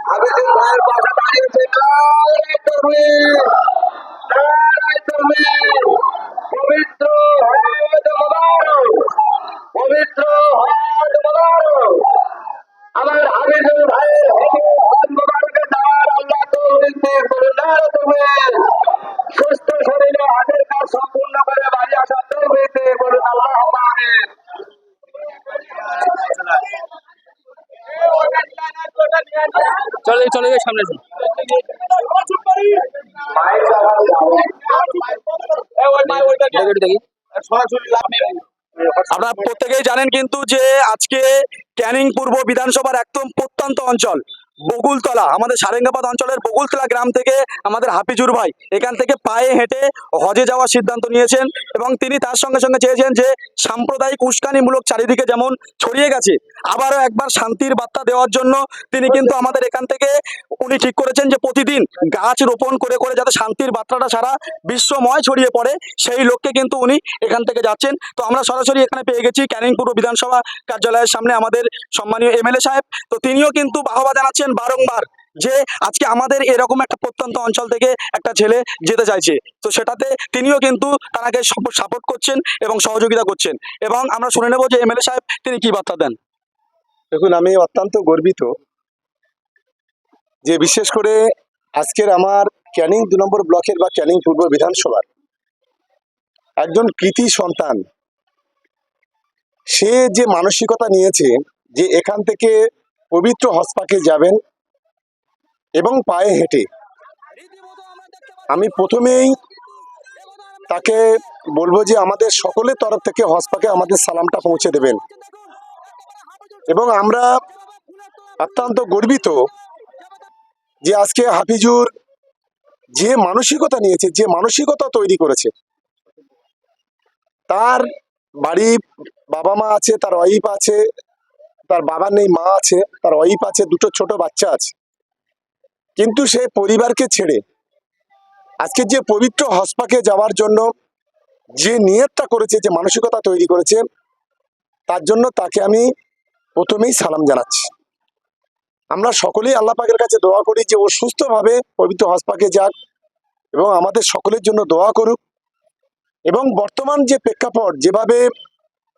হাবিজুর ভাইয়ের পাশে দাঁড়িয়েছে নারায়ে তাকবীর, নারায়ে তাকবীর। পবিত্র হজ মোবারক, পবিত্র হজ মোবারক। আমার হাবিজুর ভাইয়ের হজ মোবারকে যাওয়ার আল্লাহ তৌফিক দিন, বলুন নারায়ে তাকবীর। সুস্থ শরীরে হজের কাজ সম্পূর্ণ করে বাড়ি আসার তৌফিক দিন, বলুন আল্লাহুম্মা আমিন। চলে চলে সামনে দেখি। আপনারা প্রত্যেকেই জানেন কিন্তু যে আজকে ক্যানিং পূর্ব বিধানসভার একদম প্রত্যন্ত অঞ্চল বকুলতলা, আমাদের সারেঙ্গাবাদ অঞ্চলের বকুলতলা গ্রাম থেকে আমাদের হাফিজুর ভাই এখান থেকে পায়ে হেঁটে হজে যাওয়ার সিদ্ধান্ত নিয়েছেন এবং তিনি তার সঙ্গে সঙ্গে চেয়েছেন যে সাম্প্রদায়িক উস্কানিমূলক চারিদিকে যেমন ছড়িয়ে গেছে, আবারও একবার শান্তির বার্তা দেওয়ার জন্য তিনি কিন্তু আমাদের এখান থেকে উনি ঠিক করেছেন যে প্রতিদিন গাছ রোপণ করে করে যাতে শান্তির বার্তাটা সারা বিশ্বময় ছড়িয়ে পড়ে, সেই লক্ষ্যে কিন্তু উনি এখান থেকে যাচ্ছেন। তো আমরা সরাসরি এখানে পেয়ে গেছি ক্যানিং পূর্ব বিধানসভা কার্যালয়ের সামনে আমাদের সম্মানীয় এমএলএ সাহেব। তো তিনিও কিন্তু বাহবা জানাচ্ছেন বারংবার যে আজকে আমাদের এরকম একটা প্রত্যন্ত অঞ্চল থেকে একটা ছেলে যেতে চাইছে, তো সেটাতে তিনিও কিন্তু তাকে সাপোর্ট করছেন এবং সহযোগিতা করছেন। এবং আমরা শুনে নেব যে এমএলএ সাহেব তিনি কি বার্তা দেন। দেখুন, আমি অত্যন্ত গর্বিত যে বিশেষ করে আজকের আমার ক্যানিং ২ নম্বর ব্লকের বা ক্যানিং পূর্ব বিধানসভার একজন কৃতি সন্তান, সে যে মানসিকতা নিয়েছে যে এখান থেকে পবিত্র হজপাকে যাবেন এবং পায়ে হেঁটে, আমি প্রথমেই তাকে বলবো যে আমাদের সকলের তরফ থেকে হজপাকে আমাদের সালামটা পৌঁছে দেবেন। এবং আমরা অত্যন্ত গর্বিত যে আজকে হাফিজুর যে মানসিকতা নিয়েছে, যে মানসিকতা তৈরি করেছে, তার বাড়ি বাবা মা আছে, তার ওয়াইফ আছে, তার বাবা নেই মা আছে, তার ওয়াইফ আছে, দুটো ছোট বাচ্চা আছে, কিন্তু সে পরিবারকে ছেড়ে আজকে যে পবিত্র হজপাকে যাওয়ার জন্য যে নিয়তটা করেছে, যে মানসিকতা তৈরি করেছে, তার জন্য তাকে আমি প্রথমেই সালাম জানাচ্ছি। আমরা সকলেই আল্লাহ পাকের কাছে দোয়া করি যে ও সুস্থভাবে পবিত্র হজপাকে যাক এবং আমাদের সকলের জন্য দোয়া করুক। এবং বর্তমান যে প্রেক্ষাপট, যেভাবে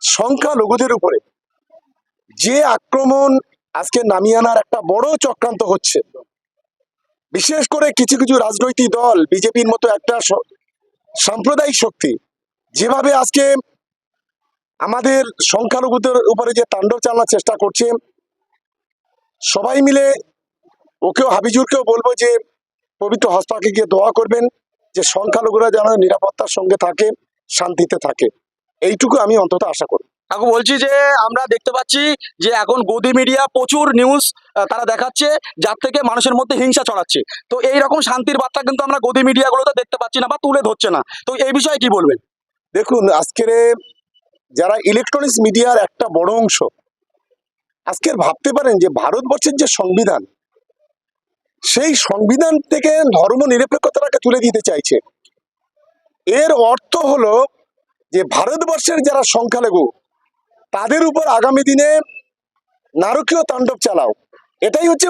সংখ্যালঘুদের উপরে যে আক্রমণ আজকে নামিয়ে আনার একটা বড় চক্রান্ত হচ্ছে, বিশেষ করে কিছু কিছু রাজনৈতিক দল, বিজেপির মতো একটা সাম্প্রদায়িক শক্তি যেভাবে আজকে আমাদের সংখ্যালঘুদের উপরে যে তাণ্ডব চালানোর চেষ্টা করছে, সবাই মিলে ওকেও, হাবিজুরকেও বলবো যে পবিত্র হজপাকে গিয়ে দোয়া করবেন যে সংখ্যালঘুরা যেন নিরাপত্তার সঙ্গে থাকে, শান্তিতে থাকে, এইটুকু আমি অন্তত আশা করি। কাকু বলছি যে আমরা দেখতে পাচ্ছি যে এখন গদি মিডিয়া প্রচুর নিউজ তারা দেখাচ্ছে যার থেকে মানুষের মধ্যে হিংসা ছড়াচ্ছে, তো এই রকম শান্তির বার্তা কিন্তু আমরা গদি মিডিয়াগুলোতে দেখতে পাচ্ছি না বা তুলে ধরছে না, তো এই বিষয়ে কি বলবেন? দেখুন, আজকের যারা ইলেকট্রনিক্স মিডিয়ার একটা বড় অংশ আজকের ভাবতে পারেন যে ভারতবর্ষের যে সংবিধান, সেই সংবিধান থেকে ধর্ম নিরপেক্ষতাকে তুলে দিতে চাইছে। এর অর্থ হলো যে ভারতবর্ষের যারা সংখ্যালঘু তাদের উপর আগামী দিনে নারকীয় তাণ্ডব চালাও, এটাই হচ্ছে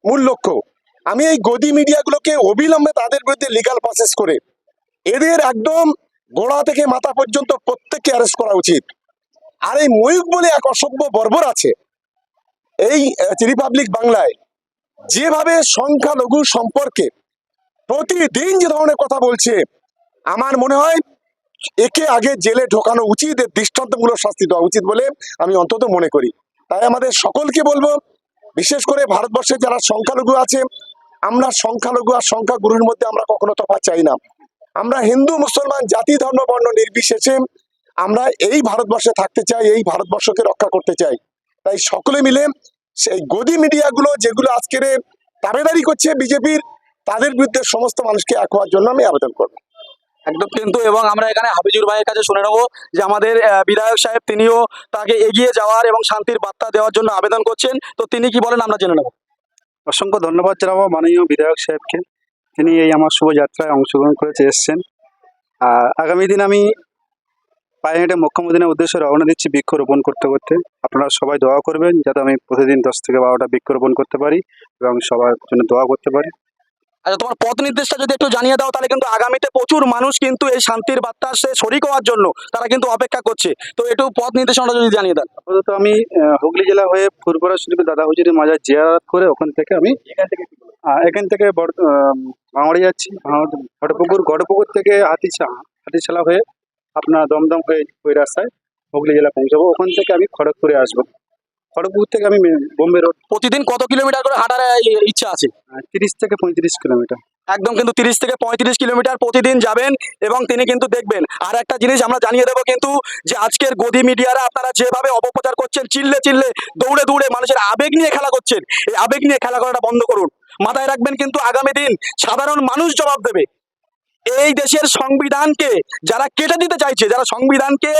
মূল লক্ষ্য। আমি এই গদি মিডিয়াগুলোকে অবিলম্বে তাদের বিরুদ্ধে লিগাল প্রসেস করে এদের একদম গোড়া থেকে মাথা পর্যন্ত প্রত্যেককে অ্যারেস্ট করা উচিত। আর এই ময়ূক বলে এক অসভ্য বর্বর আছে এই রিপাবলিক বাংলায়, যেভাবে সংখ্যালঘু সম্পর্কে প্রতিদিন যে ধরনের কথা বলছে, আমার মনে হয় একে আগে জেলে ঢোকানো উচিত, এর দৃষ্টান্তমূলক শাস্তি দেওয়া উচিত বলে আমি অন্তত মনে করি। তাই আমাদের সকলকে বলবো, বিশেষ করে ভারতবর্ষে যারা সংখ্যালঘু আছে, আমরা সংখ্যালঘু আর সংখ্যাগুরুর মধ্যে আমরা কখনো তফাৎ চাই না। আমরা হিন্দু মুসলমান জাতি ধর্ম বর্ণ নির্বিশেষে আমরা এই ভারতবর্ষে থাকতে চাই, এই ভারতবর্ষকে রক্ষা করতে চাই। তাই সকলে মিলে সেই গদি মিডিয়াগুলো যেগুলো আজকের দাবেদারি করছে বিজেপির, তাদের বিরুদ্ধে সমস্ত মানুষকে এক হওয়ার জন্য আমি আবেদন করবো। একদম কিন্তু, এবং আমরা এখানে হাফিজুর ভাইয়ের কাছে শুনে নেবো যে আমাদের বিধায়ক সাহেব তিনিও তাকে এগিয়ে যাওয়ার এবং শান্তির বার্তা দেওয়ার জন্য আবেদন করছেন, তো তিনি কি বলেন আমরা জেনে নেব। অসংখ্য ধন্যবাদ জানাবো মাননীয় বিধায়ক সাহেবকে, তিনি এই আমার শুভযাত্রায় অংশগ্রহণ করেছে এসছেন। আর আগামী দিন আমি পায়ে হেঁটে মক্কামদিনার উদ্দেশ্যে রওনা দিচ্ছি বৃক্ষরোপণ করতে করতে। আপনারা সবাই দোয়া করবেন যাতে আমি প্রতিদিন 10 থেকে 12টা বৃক্ষরোপণ করতে পারি এবং সবার জন্য দোয়া করতে পারি। আচ্ছা, তোমার পথ নির্দেশটা যদি একটু জানিয়ে দাও, তাহলে কিন্তু আগামীতে প্রচুর মানুষ কিন্তু এই শান্তির বার্তার সে শরিক হওয়ার জন্য তারা কিন্তু অপেক্ষা করছে। তো একটু পথ নির্দেশনাটা যদি জানিয়ে দেন। আপাতত আমি হুগলি জেলা হয়ে ফুরপুরা শরীফে দাদা হুজুরের মাজার জিয়ারত করে ওখান থেকে আমি এখান থেকে ভাঙড়ে যাচ্ছি। গড়পুকুর থেকে হাতিছালা হয়ে আপনার দমদম হয়ে ওই রাস্তায় হুগলি জেলা পৌঁছাবো। ওখান থেকে আমি খড়গপুরে আসবো। খড়গপুর থেকে আমি বোম্বে রোড প্রতিদিন কত কিলোমিটার করে হাঁটার ইচ্ছা আছে? 30 থেকে 35 কিলোমিটার। একদম কিন্তু 30 থেকে 35 কিলোমিটার প্রতিদিন যাবেন এবং তিনি কিন্তু দেখবেন। আর একটা জিনিস আমরা জানিয়ে দেবো কিন্তু, যে আজকের গদি মিডিয়ারা আপনারা যেভাবে অপপ্রচার করছেন, চিল্লে চিল্লে দৌড়ে দৌড়ে মানুষের আবেগ নিয়ে খেলা করছেন, এই আবেগ নিয়ে খেলা করাটা বন্ধ করুন। মাথায় রাখবেন কিন্তু আগামী দিন সাধারণ মানুষ জবাব দেবে। এই দেশের সংবিধানকে যারা কেটে দিতে চাইছে, যারা সংবিধানকে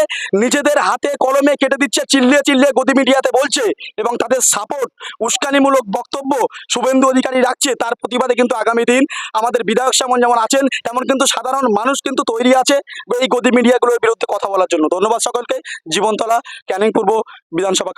নিজেদের হাতে কলমে কেটে দিচ্ছে, চিল্লিয়ে চিল্লিয়ে গদি মিডিয়াতে বলছে এবং তাদের সাপোর্ট উস্কানিমূলক বক্তব্য শুভেন্দু অধিকারী রাখছে, তার প্রতিবাদে কিন্তু আগামী দিন আমাদের বিধায়ক সামন যেমন আছেন, তেমন কিন্তু সাধারণ মানুষ কিন্তু তৈরি আছে এই গদি মিডিয়াগুলোর বিরুদ্ধে কথা বলার জন্য। ধন্যবাদ সকলকে। জীবনতলা, ক্যানিং পূর্ব বিধানসভা।